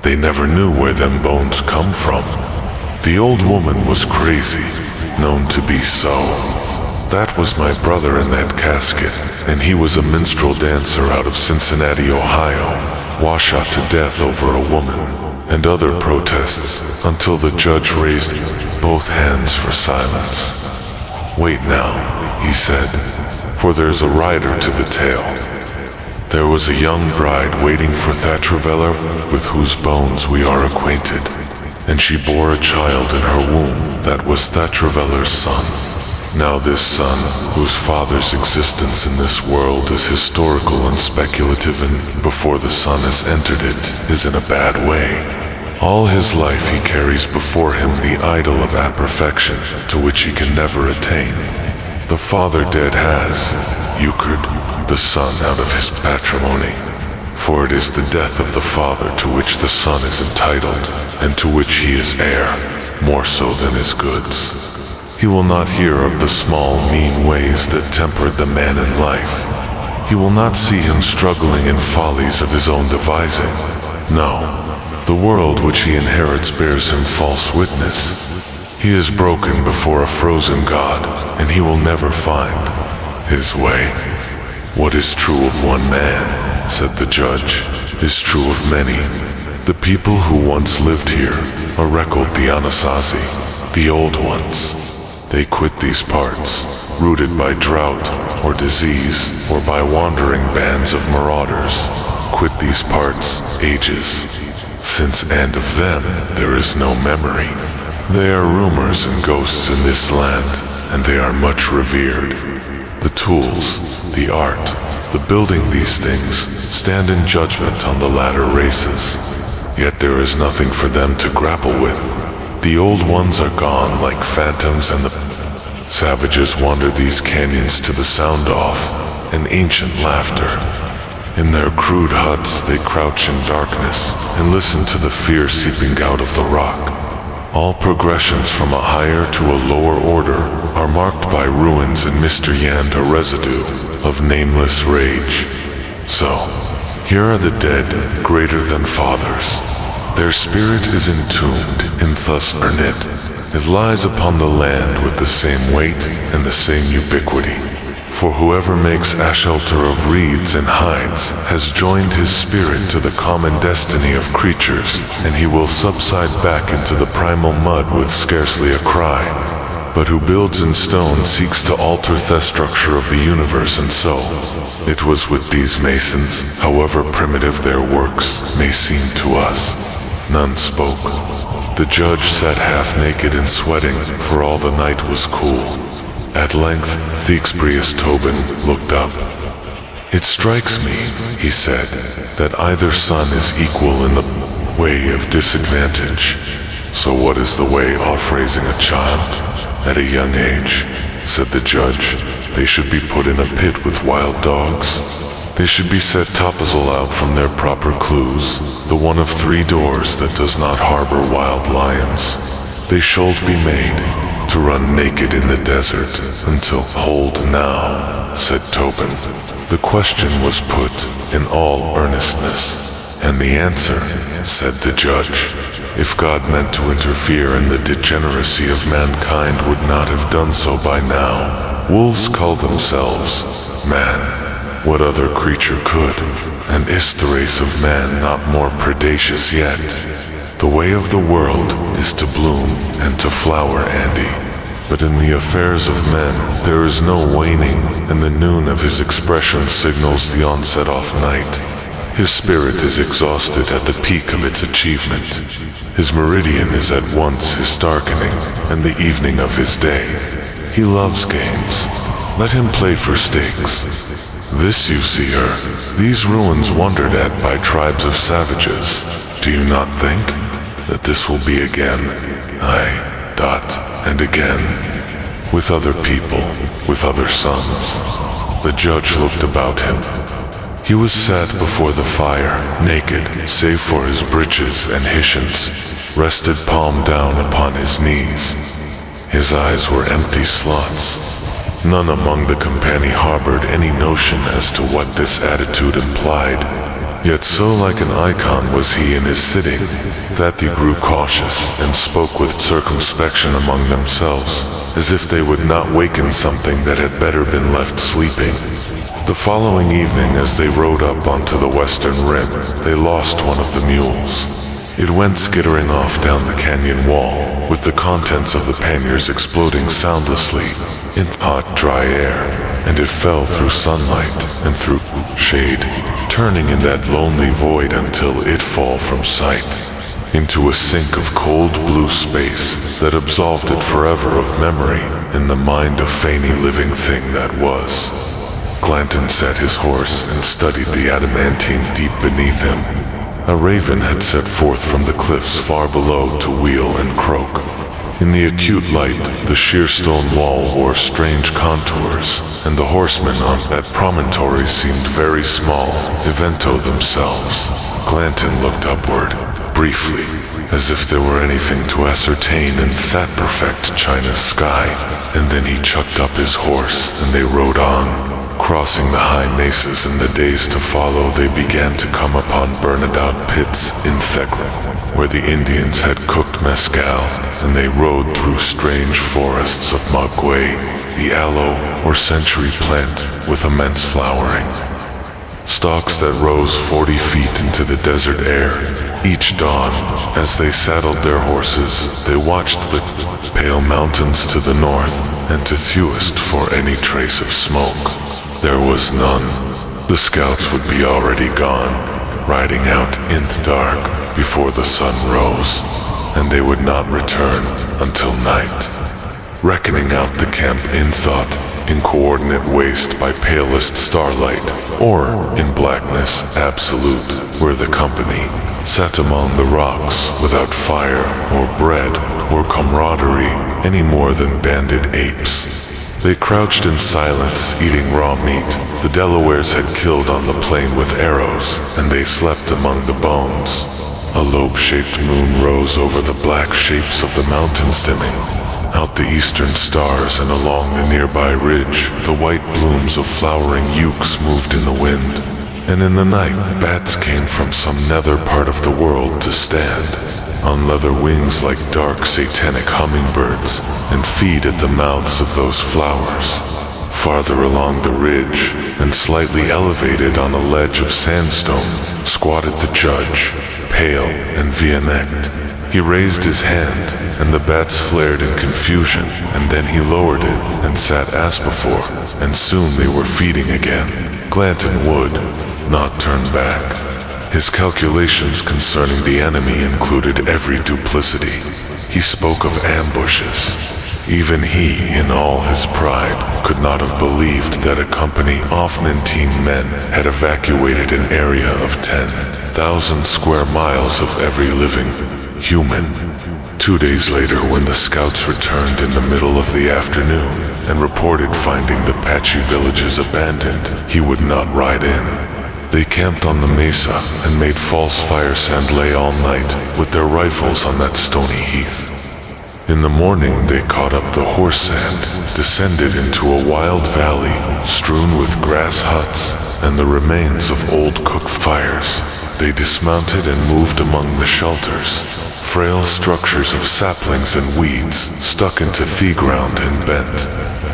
They never knew where them bones come from. The old woman was crazy, known to be so. That was my brother in that casket, and he was a minstrel dancer out of Cincinnati, Ohio, washed shot to death over a woman, and other protests, until the judge raised both hands for silence. "Wait now," he said, "for there's a rider to the tale. There was a young bride waiting for Thatraveller, with whose bones we are acquainted, and she bore a child in her womb that was Thatraveller's son. Now this son, whose father's existence in this world is historical and speculative, and before the son has entered it, is in a bad way. All his life he carries before him the idol of imperfection, to which he can never attain. The father dead has euchred the son out of his patrimony, for it is the death of the father to which the son is entitled, and to which he is heir, more so than his goods. He will not hear of the small, mean ways that tempered the man in life. He will not see him struggling in follies of his own devising. No, the world which he inherits bears him false witness. He is broken before a frozen God, and he will never find his way. What is true of one man, said the judge, is true of many. The people who once lived here are recalled the Anasazi, the old ones. They quit these parts, rooted by drought or disease, or by wandering bands of marauders. Quit these parts, ages, since and of them there is no memory. They are rumors and ghosts in this land, and they are much revered. The tools, the art, the building these things stand in judgment on the latter races, yet there is nothing for them to grapple with. The old ones are gone like phantoms, and the savages wander these canyons to the sound off an ancient laughter. In their crude huts they crouch in darkness and listen to the fear seeping out of the rock. All progressions from a higher to a lower order are marked by ruins and miscreant, a residue of nameless rage. So, here are the dead, greater than fathers. Their spirit is entombed in thus ernit. It lies upon the land with the same weight and the same ubiquity. For whoever makes a shelter of reeds and hides has joined his spirit to the common destiny of creatures, and he will subside back into the primal mud with scarcely a cry. But who builds in stone seeks to alter the structure of the universe, and so it was with these masons, however primitive their works may seem to us. None spoke. The judge sat half naked and sweating, for all the night was cool. At length, Theexbrius Tobin looked up. "It strikes me," he said, "that either son is equal in the way of disadvantage. So what is the way of raising a child? At a young age," said the judge, "they should be put in a pit with wild dogs. They should be set topazal out from their proper clues, the one of 3 doors that does not harbor wild lions. They should be made to run naked in the desert until—" "Hold now," said Tobin. The question was put in all earnestness, and the answer, said the judge, if God meant to interfere in the degeneracy of mankind, would not have done so by now. Wolves call themselves man. What other creature could? And is the race of man not more predacious yet? The way of the world is to bloom and to flower, Andy. But in the affairs of men there is no waning, and the noon of his expression signals the onset of night. His spirit is exhausted at the peak of its achievement. His meridian is at once his darkening and the evening of his day. He loves games. Let him play for stakes. This you see her, these ruins wondered at by tribes of savages. Do you not think that this will be again, and again, with other people, with other sons? The judge looked about him. He was sat before the fire, naked, save for his breeches and hishans, rested palm down upon his knees. His eyes were empty slots. None among the company harbored any notion as to what this attitude implied. Yet so like an icon was he in his sitting, that they grew cautious and spoke with circumspection among themselves, as if they would not waken something that had better been left sleeping. The following evening, as they rode up onto the western rim, they lost one of the mules. It went skittering off down the canyon wall, with the contents of the panniers exploding soundlessly in hot, dry air, and it fell through sunlight and through shade, turning in that lonely void until it fall from sight, into a sink of cold blue space that absolved it forever of memory in the mind of feigny living thing that was. Glanton sat his horse and studied the adamantine deep beneath him. A raven had set forth from the cliffs far below to wheel and croak. In the acute light, the sheer stone wall wore strange contours, and the horsemen on that promontory seemed very small, evento themselves. Glanton looked upward, briefly, as if there were anything to ascertain in that perfect china sky, and then he chucked up his horse, and they rode on. Crossing the high mesas in the days to follow, they began to come upon burned-out pits in Thekra, where the Indians had cooked mescal, and they rode through strange forests of maguey, the aloe or century plant with immense flowering. Stalks that rose 40 feet into the desert air. Each dawn, as they saddled their horses, they watched the pale mountains to the north and to Thuist for any trace of smoke. There was none. The scouts would be already gone, riding out in the dark before the sun rose, and they would not return until night. Reckoning out the camp in thought, in coordinate waste by palest starlight, or in blackness absolute, where the company sat among the rocks without fire or bread or camaraderie any more than banded apes. They crouched in silence, eating raw meat the Delawares had killed on the plain with arrows, and they slept among the bones. A lobe-shaped moon rose over the black shapes of the mountains, dimming out the eastern stars, and along the nearby ridge the white blooms of flowering ukes moved in the wind. And in the night bats came from some nether part of the world to stand on leather wings like dark satanic hummingbirds and feed at the mouths of those flowers. Farther along the ridge, and slightly elevated on a ledge of sandstone, squatted the judge, pale and vehement. He raised his hand, and the bats flared in confusion, and then he lowered it and sat as before, and soon they were feeding again. Glanton would not turn back. His calculations concerning the enemy included every duplicity. He spoke of ambushes. Even he, in all his pride, could not have believed that a company of 19 men had evacuated an area of 10,000 square miles of every living human. 2 days later, when the scouts returned in the middle of the afternoon and reported finding the Apache villages abandoned, he would not ride in. They camped on the mesa and made false fire sand lay all night with their rifles on that stony heath. In the morning they caught up the horse sand, descended into a wild valley strewn with grass huts and the remains of old cook fires. They dismounted and moved among the shelters, frail structures of saplings and weeds stuck into the ground and bent,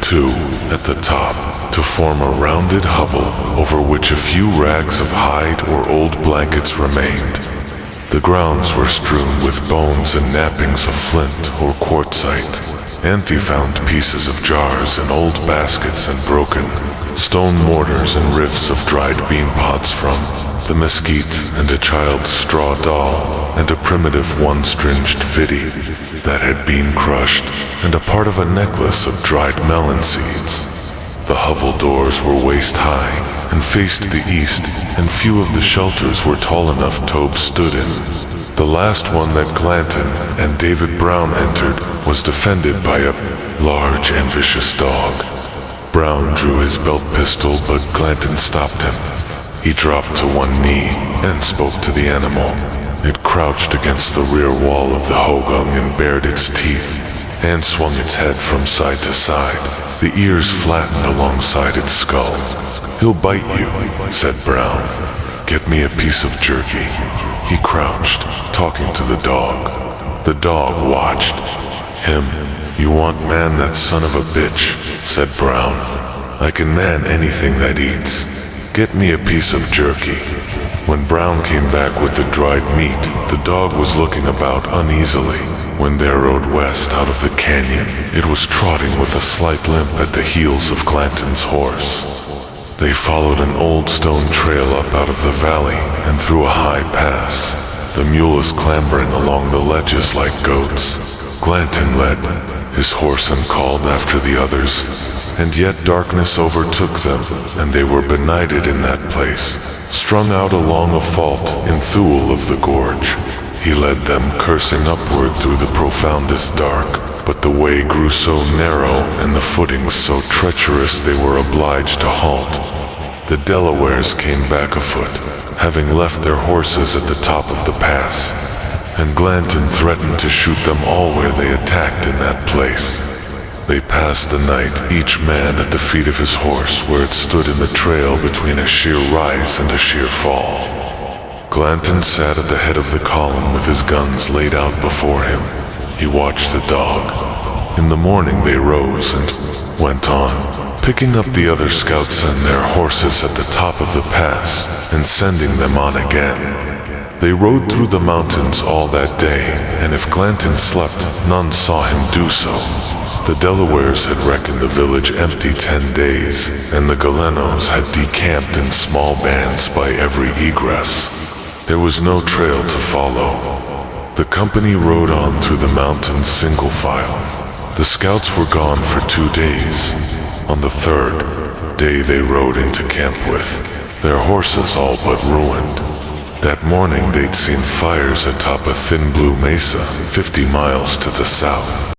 two at the top, to form a rounded hovel over which a few rags of hide or old blankets remained. The grounds were strewn with bones and nappings of flint or quartzite, and they found pieces of jars and old baskets and broken stone mortars and rifts of dried bean pods from the mesquite, and a child's straw doll, and a primitive one-stringed fiddy that had been crushed, and a part of a necklace of dried melon seeds. The hovel doors were waist-high and faced the east, and few of the shelters were tall enough Tobe stood in. The last one that Glanton and David Brown entered was defended by a large and vicious dog. Brown drew his belt pistol, but Glanton stopped him. He dropped to one knee and spoke to the animal. It crouched against the rear wall of the hogung and bared its teeth, and swung its head from side to side, the ears flattened alongside its skull. "He'll bite you," said Brown. "Get me a piece of jerky." He crouched, talking to the dog. The dog watched. "Him, you want man, that son of a bitch," said Brown. "I can man anything that eats. Get me a piece of jerky." When Brown came back with the dried meat, the dog was looking about uneasily. When they rode west out of the canyon, it was trotting with a slight limp at the heels of Glanton's horse. They followed an old stone trail up out of the valley and through a high pass, the mules clambering along the ledges like goats. Glanton led, his horse uncalled after the others, and yet darkness overtook them, and they were benighted in that place, strung out along a fault in Thule of the gorge. He led them cursing upward through the profoundest dark, but the way grew so narrow and the footings so treacherous they were obliged to halt. The Delawares came back afoot, having left their horses at the top of the pass, and Glanton threatened to shoot them all where they attacked in that place. They passed the night, each man at the feet of his horse, where it stood in the trail between a sheer rise and a sheer fall. Glanton sat at the head of the column with his guns laid out before him. He watched the dog. In the morning they rose and went on, picking up the other scouts and their horses at the top of the pass and sending them on again. They rode through the mountains all that day, and if Glanton slept, none saw him do so. The Delawares had reckoned the village empty 10 days, and the Galenos had decamped in small bands by every egress. There was no trail to follow. The company rode on through the mountains single file. The scouts were gone for 2 days. On the 3rd day they rode into camp with their horses all but ruined. That morning they'd seen fires atop a thin blue mesa 50 miles to the south.